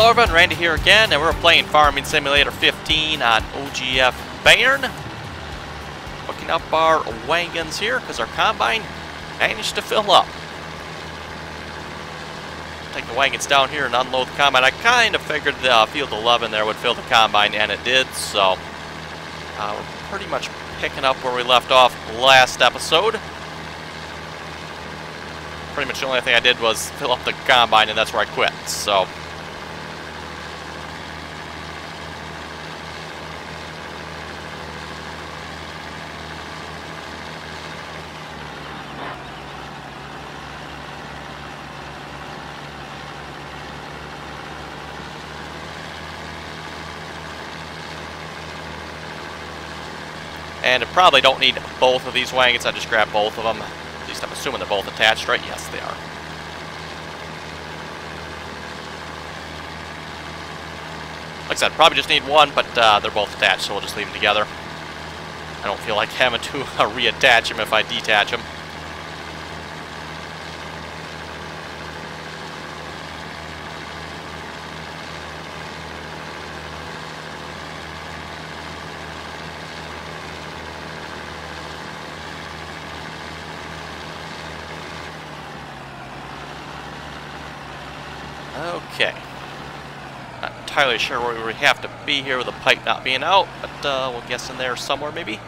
Hello everyone, Randy here again, and we're playing Farming Simulator 15 on OGF Bayern. Hooking up our wagons here, because our combine managed to fill up. Take the wagons down here and unload the combine. I kind of figured the field 11 there would fill the combine, and it did, so we're pretty much picking up where we left off last episode. Pretty much the only thing I did was fill up the combine, and that's where I quit, so... And I probably don't need both of these wagons. I just grabbed both of them. At least I'm assuming they're both attached, right? Yes, they are. Like I said, probably just need one, but they're both attached, so we'll just leave them together. I don't feel like having to reattach them if I detach them. Okay. Not entirely sure where we have to be here with the pipe not being out, but we'll guess in there somewhere maybe.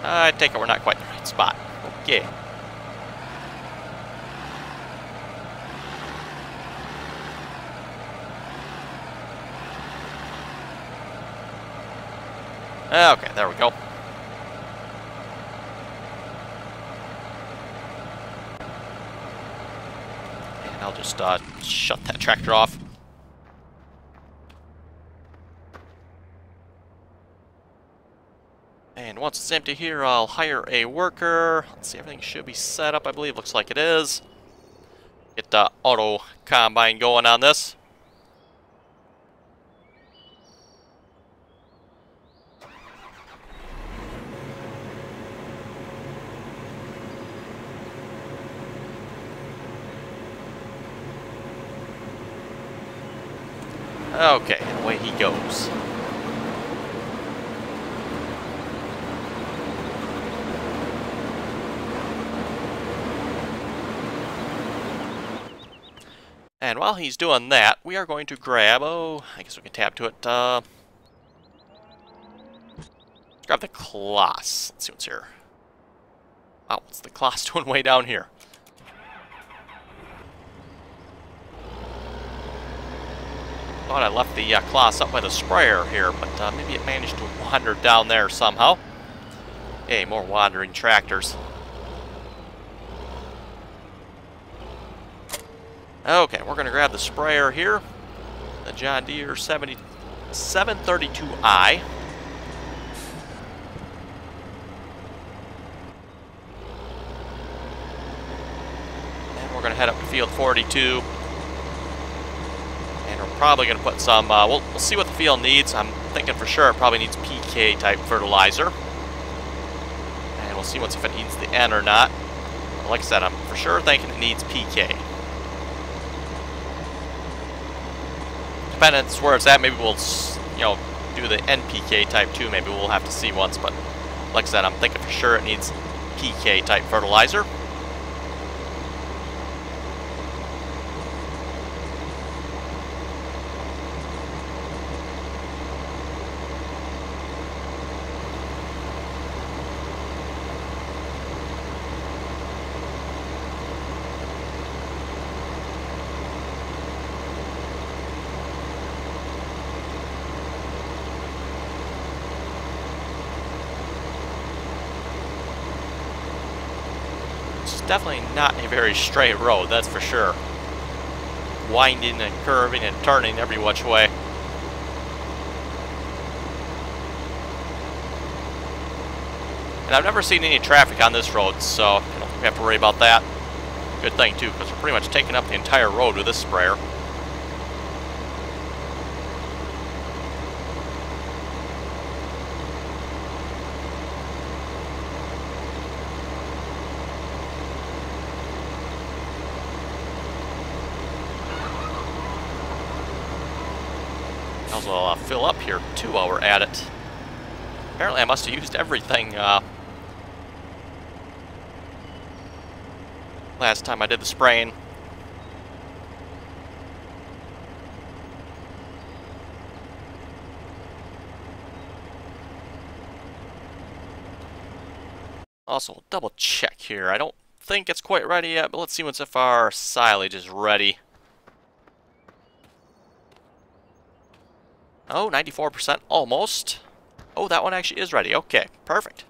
I take it we're not quite in the right spot. Okay. Okay, there we go. And I'll just shut that tractor off. And once it's empty here, I'll hire a worker. Let's see, everything should be set up, I believe. Looks like it is. Get the auto combine going on this. Okay, away he goes. And while he's doing that, we are going to grab, I guess we can tab to it, let's grab the Kloss. Let's see what's here. Wow, what's the Kloss doing way down here? Thought I left the Kloss up by the sprayer here, but maybe it managed to wander down there somehow. Hey, more wandering tractors. Okay, we're going to grab the sprayer here. The John Deere 732i. And we're going to head up to field 42. Probably going to put some, we'll see what the field needs. I'm thinking for sure it probably needs PK type fertilizer. And we'll see if it needs the N or not. Like I said, I'm for sure thinking it needs PK. Depending on where it's at, maybe we'll, do the NPK type too. Maybe we'll have to see once, but like I said, I'm thinking for sure it needs PK type fertilizer. Definitely not a very straight road, that's for sure. Winding and curving and turning every which way. And I've never seen any traffic on this road, so I don't think we have to worry about that. Good thing too, because we're pretty much taking up the entire road with this sprayer. Might as well fill up here too while we're at it. Apparently I must have used everything last time I did the spraying. Also, we'll double check here. I don't think it's quite ready yet, but let's see once if our silage is ready. Oh, 94%, almost. Oh, that one actually is ready. Okay, perfect.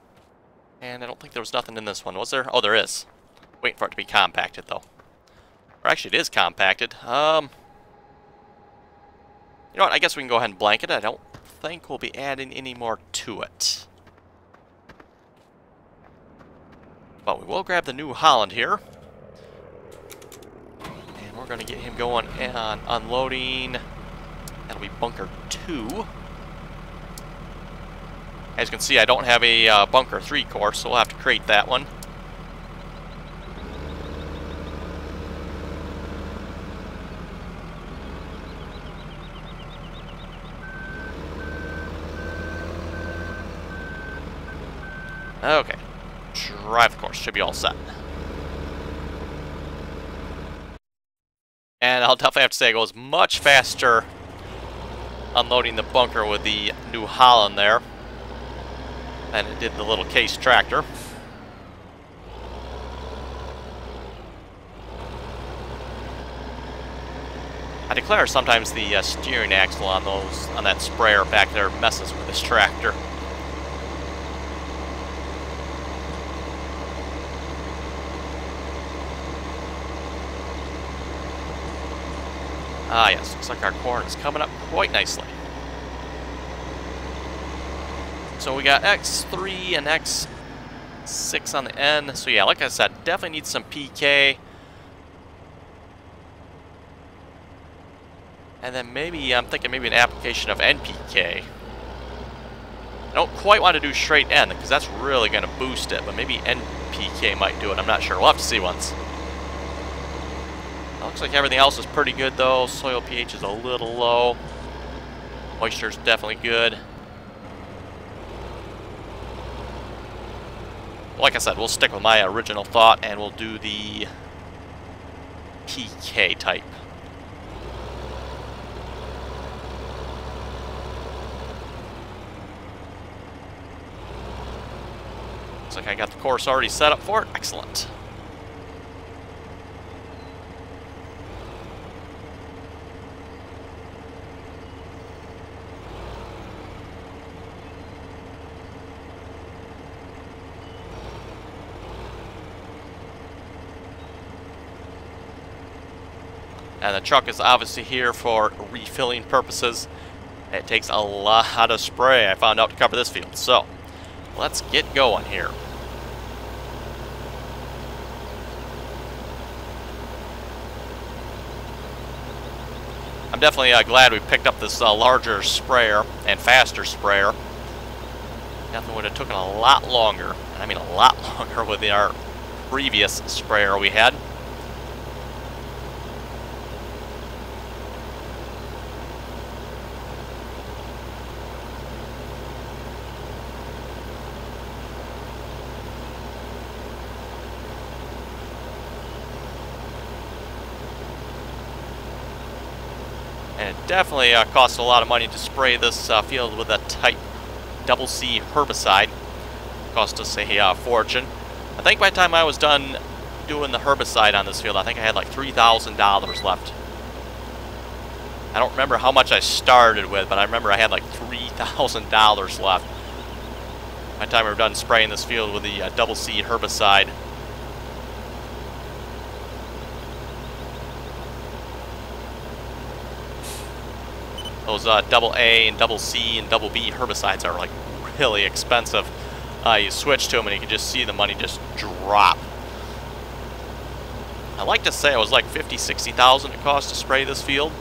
And I don't think there was nothing in this one, was there? Oh, there is. Waiting for it to be compacted, though. Or actually, it is compacted. You know what? I guess we can go ahead and blanket it. I don't think we'll be adding any more to it. But we will grab the New Holland here. And we're going to get him going on unloading. That'll be bunker 2. As you can see, I don't have a bunker 3 core, so we'll have to create that one. Okay. Drive the course. Should be all set. And I'll definitely have to say it goes much faster unloading the bunker with the New Holland there than it did the little case tractor. I declare sometimes the steering axle on that sprayer back there messes with this tractor. Ah yes, looks like our corn is coming up quite nicely. So we got X3 and X6 on the end. So yeah, like I said, definitely need some PK. And then maybe, I'm thinking maybe an application of NPK. I don't quite want to do straight N, because that's really going to boost it, but maybe NPK might do it. I'm not sure. We'll have to see once. Looks like everything else is pretty good, though. Soil pH is a little low. Moisture is definitely good. Like I said, we'll stick with my original thought, and we'll do the PK type. Looks like I got the course already set up for it. Excellent. And the truck is obviously here for refilling purposes. It takes a lot of spray, I found out, to cover this field. So, let's get going here. I'm definitely glad we picked up this larger sprayer and faster sprayer. Definitely would have taken a lot longer, and I mean a lot longer with our previous sprayer we had. And it definitely costs a lot of money to spray this field with a type double C herbicide. Cost us a fortune. I think by the time I was done doing the herbicide on this field, I think I had like $3,000 left. I don't remember how much I started with, but I remember I had like $3,000 left. By the time we were done spraying this field with the double C herbicide. Those double A and double C and double B herbicides are like really expensive. You switch to them and you can just see the money just drop. I like to say it was like $50,000-$60,000 it cost to spray this field.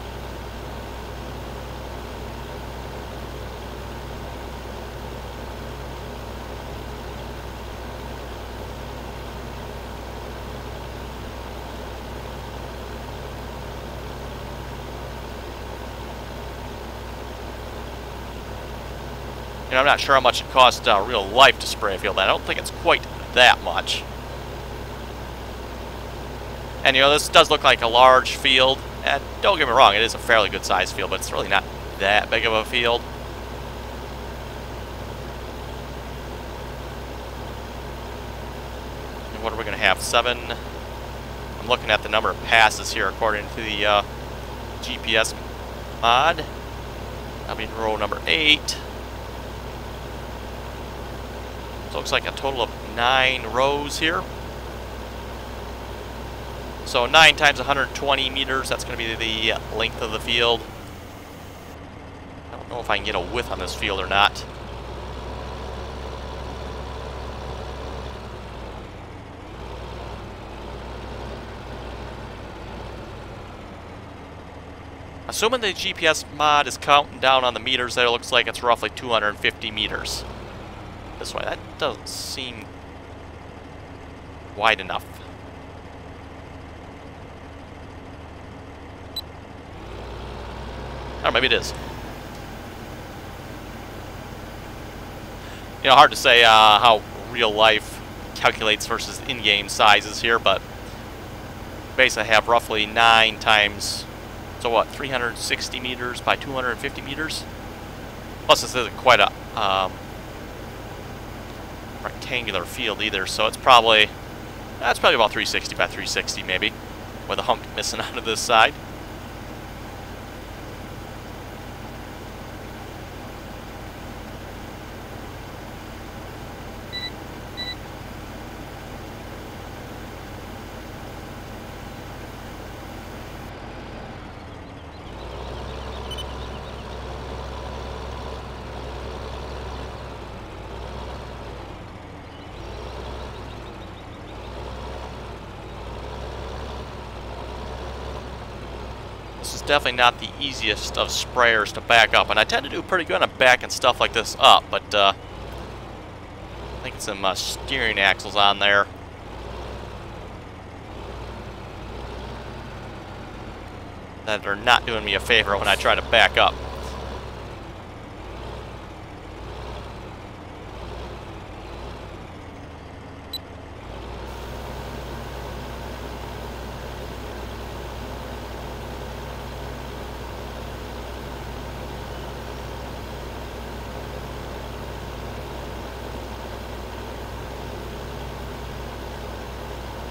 You know, I'm not sure how much it costs real life to spray a field. I don't think it's quite that much. And, you know, this does look like a large field. And don't get me wrong, it is a fairly good sized field, but it's really not that big of a field. And what are we going to have? 7. I'm looking at the number of passes here according to the GPS mod. That'll be row number 8. So it looks like a total of 9 rows here. So 9 times 120 meters, that's going to be the length of the field. I don't know if I can get a width on this field or not. Assuming the GPS mod is counting down on the meters there, it looks like it's roughly 250 meters. This way, that doesn't seem wide enough. Or maybe it is. You know, hard to say how real life calculates versus in-game sizes here, but basically I have roughly 9 times, so what, 360 meters by 250 meters? Plus this isn't quite a rectangular field either, so it's probably, that's probably about 360 by 360 maybe, with a hunk missing out of this side. This is definitely not the easiest of sprayers to back up, and I tend to do pretty good on backing stuff like this up, but I think some steering axles on there. That are not doing me a favor when I try to back up.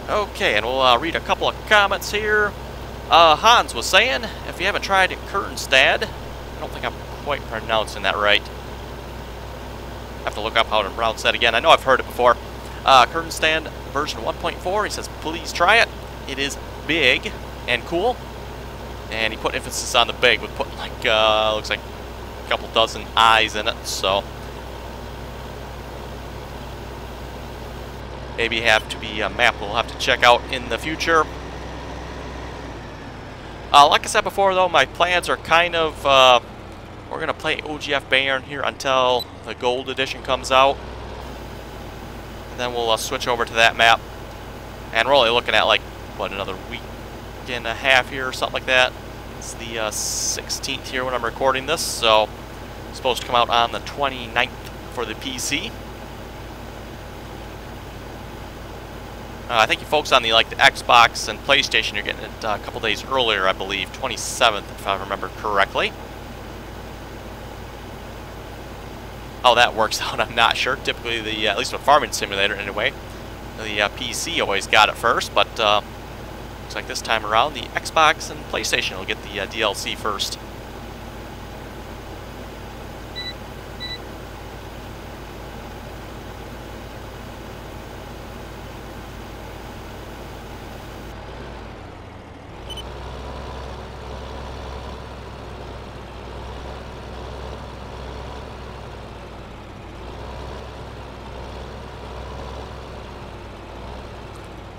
Okay, and we'll read a couple of comments here. Hans was saying, if you haven't tried Kernstad, I don't think I'm quite pronouncing that right. I have to look up how to pronounce that again. I know I've heard it before. Kernstad version 1.4, he says, please try it. It is big and cool. And he put emphasis on the big with putting like, looks like a couple dozen eyes in it, so. Maybe have to be a map we'll have to check out in the future. Like I said before, though, my plans are kind of, we're going to play OGF Bayern here until the Gold Edition comes out. And then we'll switch over to that map. And we're only looking at, like, what, another week and a half here or something like that. It's the 16th here when I'm recording this, so it's supposed to come out on the 29th for the PC. I think you folks on the Xbox and PlayStation, you're getting it a couple days earlier, I believe, 27th, if I remember correctly. How that works out, I'm not sure. Typically, the at least with Farming Simulator anyway, the PC always got it first, but looks like this time around, the Xbox and PlayStation will get the DLC first.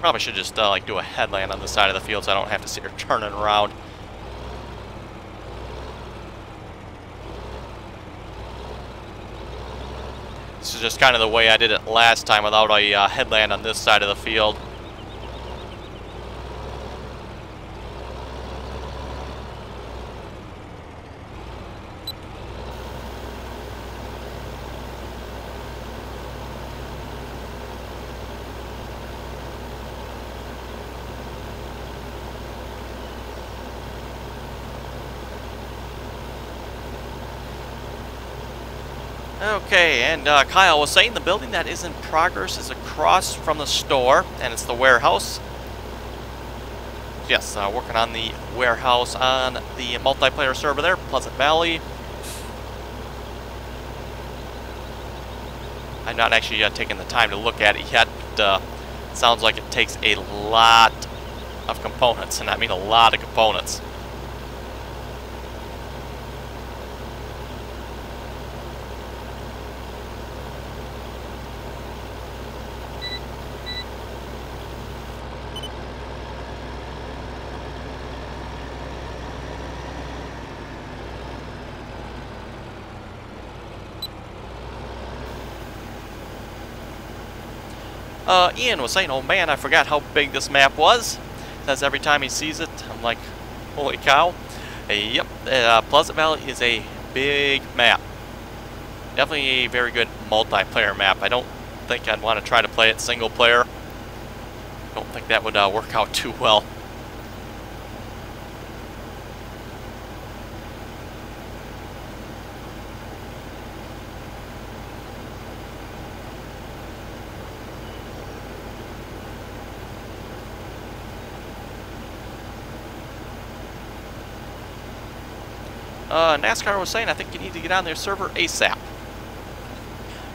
Probably should just like do a headland on the side of the field so I don't have to sit here turning around. This is just kind of the way I did it last time without a headland on this side of the field. Okay, and Kyle was saying the building that is in progress is across from the store, and it's the warehouse. Yes, working on the warehouse on the multiplayer server there, Pleasant Valley. I'm not actually taking the time to look at it yet. Sounds like it takes a lot of components, and I mean a lot of components. Ian was saying, oh man, I forgot how big this map was. Says every time he sees it, I'm like, holy cow. Yep, Pleasant Valley is a big map. Definitely a very good multiplayer map. I don't think I'd want to try to play it single player. Don't think that would work out too well. NASCAR was saying, I think you need to get on their server ASAP.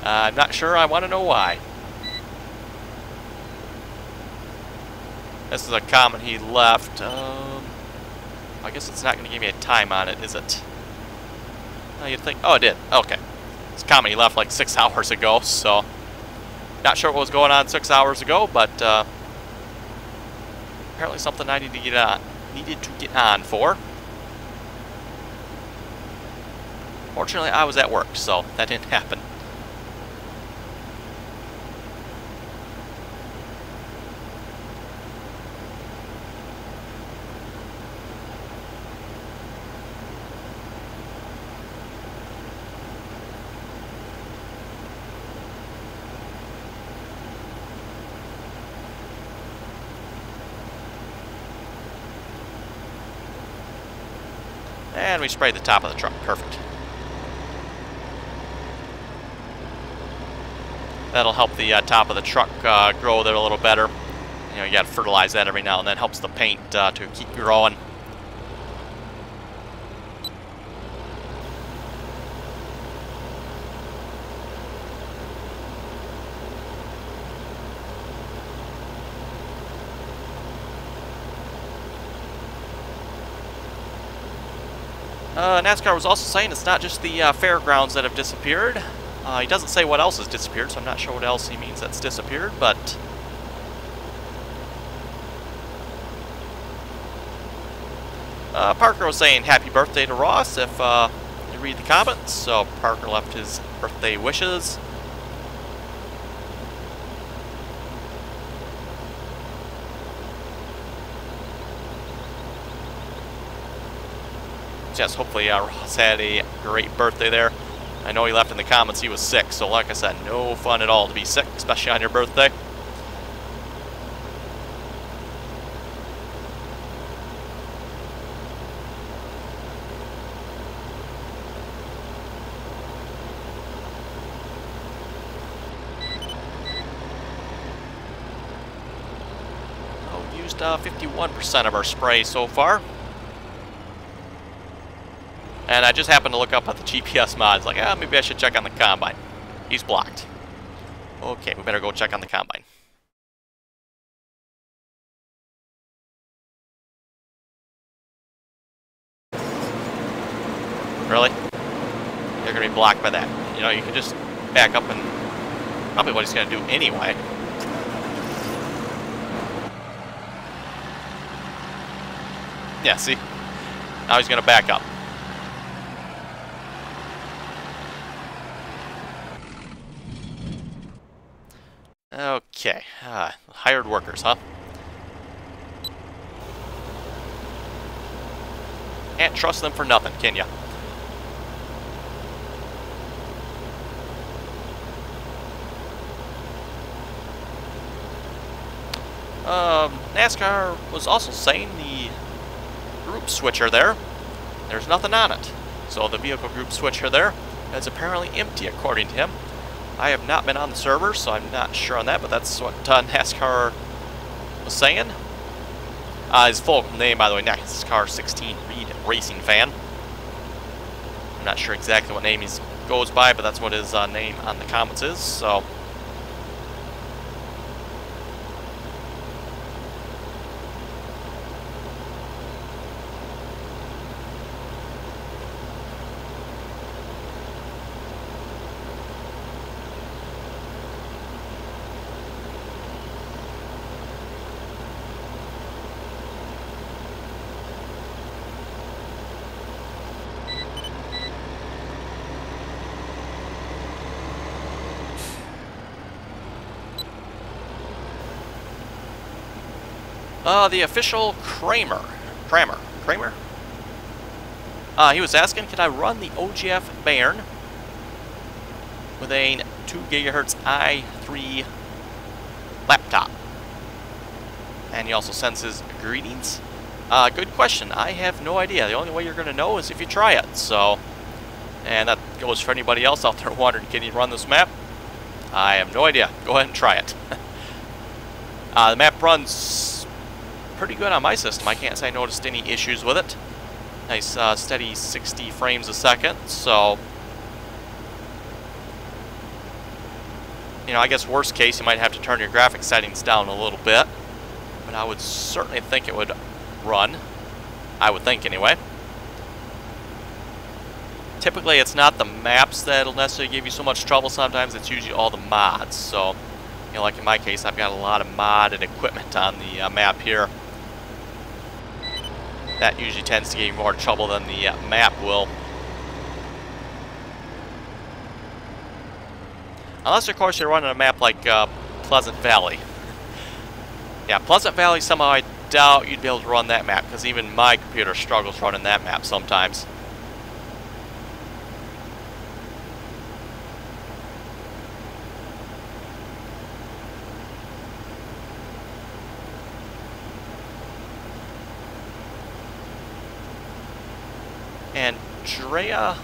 I'm not sure. I want to know why. This is a comment he left. I guess it's not going to give me a time on it, is it? You'd think. Oh, it did. Okay. It's a comment he left like 6 hours ago, so not sure what was going on 6 hours ago, but apparently something I needed to get on for. Fortunately, I was at work, so that didn't happen. And we sprayed the top of the truck. Perfect. That'll help the top of the truck grow there a little better. You know, you got to fertilize that every now and then. Helps the paint to keep growing. NASCAR was also saying it's not just the fairgrounds that have disappeared. He doesn't say what else has disappeared, so I'm not sure what else he means that's disappeared, but... Parker was saying happy birthday to Ross if you read the comments, so Parker left his birthday wishes. Yes, hopefully Ross had a great birthday there. I know he left in the comments he was sick, so like I said, no fun at all to be sick, especially on your birthday. Used 51% of our spray so far. And I just happened to look up at the GPS mods, like, maybe I should check on the combine. He's blocked. Okay, we better go check on the combine. Really? You're going to be blocked by that. You know, you can just back up and probably what he's going to do anyway. Yeah, see? Now he's going to back up. Okay, hired workers, huh? Can't trust them for nothing, can ya? NASCAR was also saying the group switcher there, there's nothing on it. So the vehicle group switcher there, It's apparently empty, according to him. I have not been on the server, so I'm not sure on that, but that's what NASCAR was saying. His full name, by the way, NASCAR 16 Reed Racing Fan. I'm not sure exactly what name he goes by, but that's what his name on the comments is, so... the official Kramer. He was asking, can I run the OGF Bayern with a 2 GHz i3 laptop? And he also sends his greetings. Good question. I have no idea. The only way you're going to know is if you try it. So, and that goes for anybody else out there wondering, can you run this map? I have no idea. Go ahead and try it. The map runs pretty good on my system. I can't say I noticed any issues with it. Nice steady 60 frames a second, so you know, I guess worst case you might have to turn your graphics settings down a little bit, but I would certainly think it would run. I would think anyway. Typically it's not the maps that'll necessarily give you so much trouble. Sometimes it's usually all the mods. So, you know, like in my case, I've got a lot of modded equipment on the map here. That usually tends to give you more trouble than the map will. Unless, of course, you're running a map like Pleasant Valley. Yeah, Pleasant Valley, somehow I doubt you'd be able to run that map, because even my computer struggles running that map sometimes. Andrea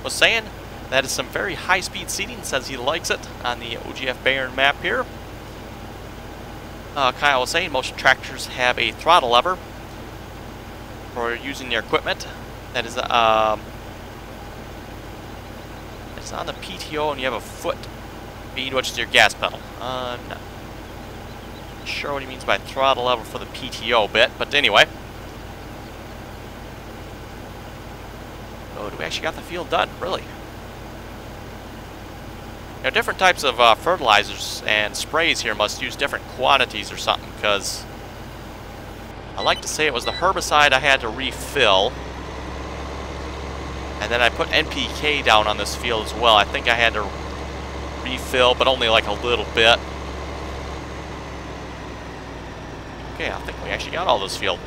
was saying that is some very high-speed seating, says he likes it on the OGF Bayern map here. Kyle was saying most tractors have a throttle lever for using their equipment. That is it's on the PTO, and you have a foot speed, which is your gas pedal. I'm not sure what he means by throttle lever for the PTO bit, but anyway. Oh, we actually got the field done, really. You know, different types of fertilizers and sprays here must use different quantities or something, because I like to say it was the herbicide I had to refill, and then I put NPK down on this field as well. I think I had to refill, but only like a little bit. Okay, I think we actually got all this field.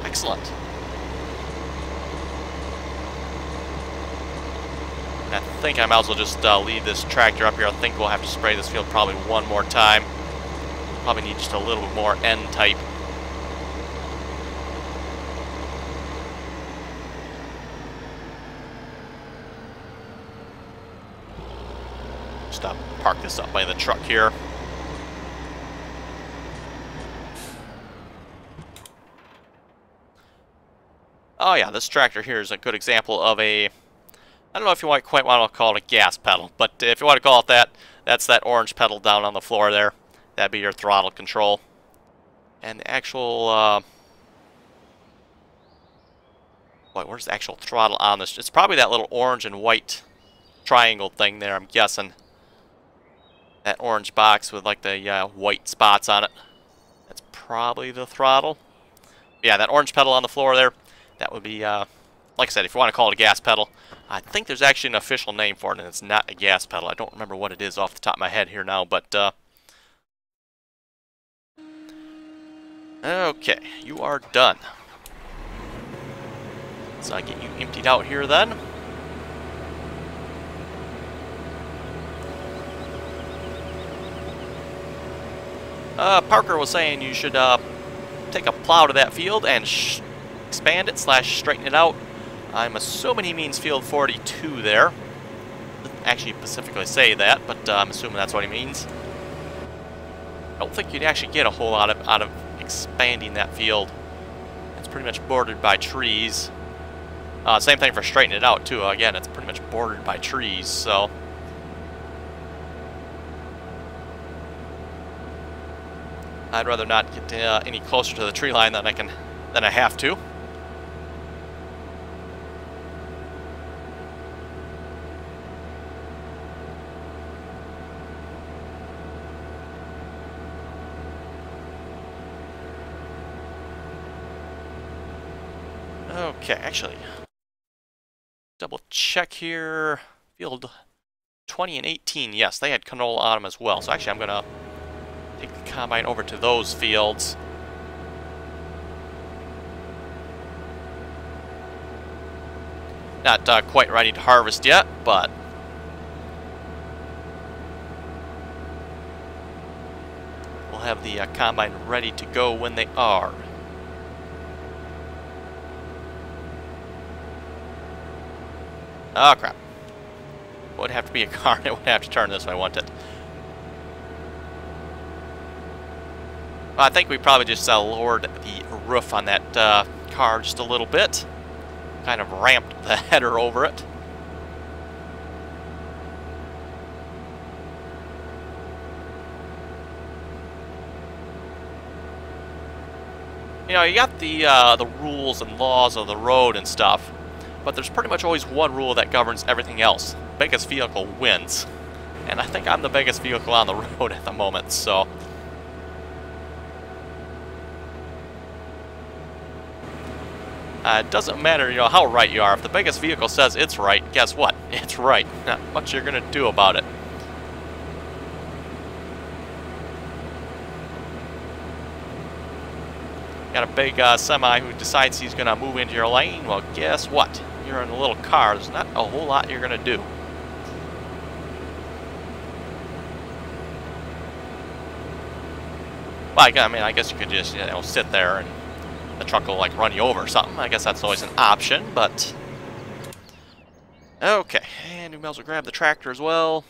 Excellent. I think I might as well just leave this tractor up here. I think we'll have to spray this field probably one more time. Probably need just a little bit more N-type. Just park this up by the truck here. Oh yeah, this tractor here is a good example of a... I don't know if you quite want to call it a gas pedal, but if you want to call it that, that's that orange pedal down on the floor there. That'd be your throttle control. And the actual, where's the actual throttle on this? It's probably that little orange and white triangle thing there, I'm guessing. That orange box with like the white spots on it. That's probably the throttle. Yeah, that orange pedal on the floor there, that would be, like I said, if you want to call it a gas pedal. I think there's actually an official name for it, and it's not a gas pedal. I don't remember what it is off the top of my head here now, but... okay, you are done. So I get you emptied out here then. Parker was saying you should take a plow to that field and expand it / straighten it out. I'm assuming he means field 42 there. actually specifically say that, but I'm assuming that's what he means. I don't think you'd actually get a whole lot out of expanding that field. It's pretty much bordered by trees. Same thing for straightening it out too. Again, it's pretty much bordered by trees, so I'd rather not get any closer to the tree line than I have to. Okay, actually, double check here. Field 20 and 18, yes, they had canola on them as well. So actually, I'm gonna take the combine over to those fields. Not quite ready to harvest yet, but we'll have the combine ready to go when they are. Oh crap. It would have to be a car, and it would have to turn this way, wouldn't it? Well, I think we probably just lowered the roof on that car just a little bit. Kind of ramped the header over it. You know, you got the rules and laws of the road and stuff, but there's pretty much always one rule that governs everything else. Biggest vehicle wins. And I think I'm the biggest vehicle on the road at the moment, so it doesn't matter, you know, how right you are. If the biggest vehicle says it's right, guess what? It's right. Not much you're gonna do about it. Got a big semi who decides he's gonna move into your lane. Well, guess what? You're in a little car. There's not a whole lot you're gonna do. Well, I mean, I guess you could just, you know, sit there and the truck will like run you over or something. I guess that's always an option, but okay. And we might as well grab the tractor as well.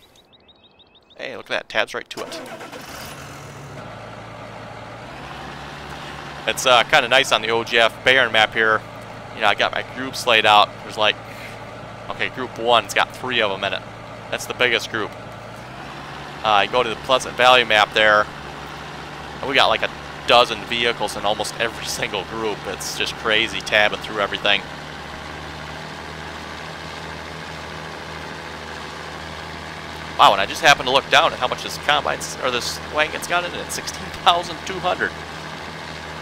Hey, look at that, tabs right to it. It's kind of nice on the OGF Bayern map here. You know, I got my groups laid out. There's like, okay, group 1, it's got 3 of them in it. That's the biggest group. You go to the Pleasant Valley map there, and we got like a dozen vehicles in almost every single group. It's just crazy tabbing through everything. Wow, and I just happened to look down at how much this combine's, or this wagon's got in it. It's 16,200.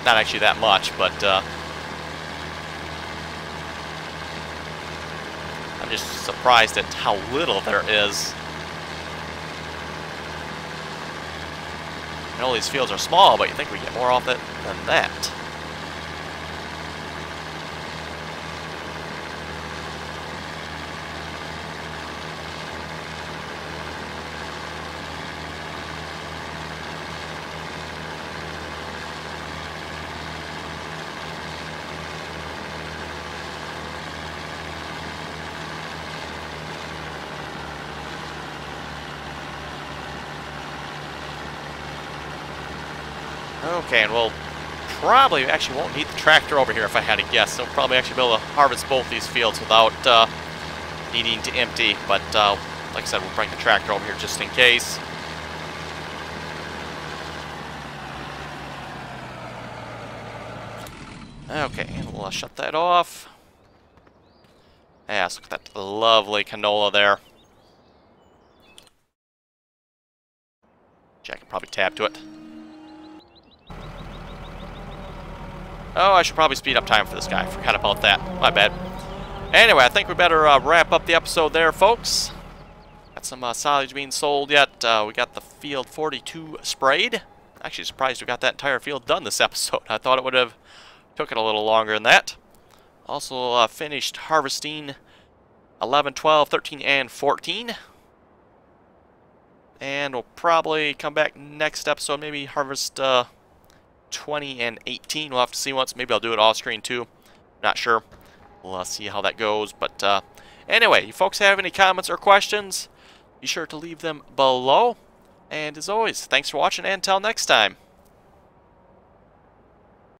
Not actually that much, but I'm just surprised at how little there is. I know these fields are small, but you think we get more off it than that. Okay, and we'll probably actually won't need the tractor over here if I had to guess. So we'll probably actually be able to harvest both these fields without needing to empty. But like I said, we'll bring the tractor over here just in case. Okay, and we'll shut that off. Yeah, so look at that lovely canola there. Jack can probably tab to it. Oh, I should probably speed up time for this guy. Forgot about that. My bad. Anyway, I think we better wrap up the episode there, folks. Got some silage being sold yet. We got the field 42 sprayed. Actually surprised we got that entire field done this episode. I thought it would have took it a little longer than that. Also finished harvesting 11, 12, 13, and 14. And we'll probably come back next episode, maybe harvest 20 and 18. We'll have to see once. Maybe I'll do it off screen too. Not sure. We'll see how that goes. But anyway, you folks have any comments or questions? be sure to leave them below. And as always, thanks for watching, and until next time.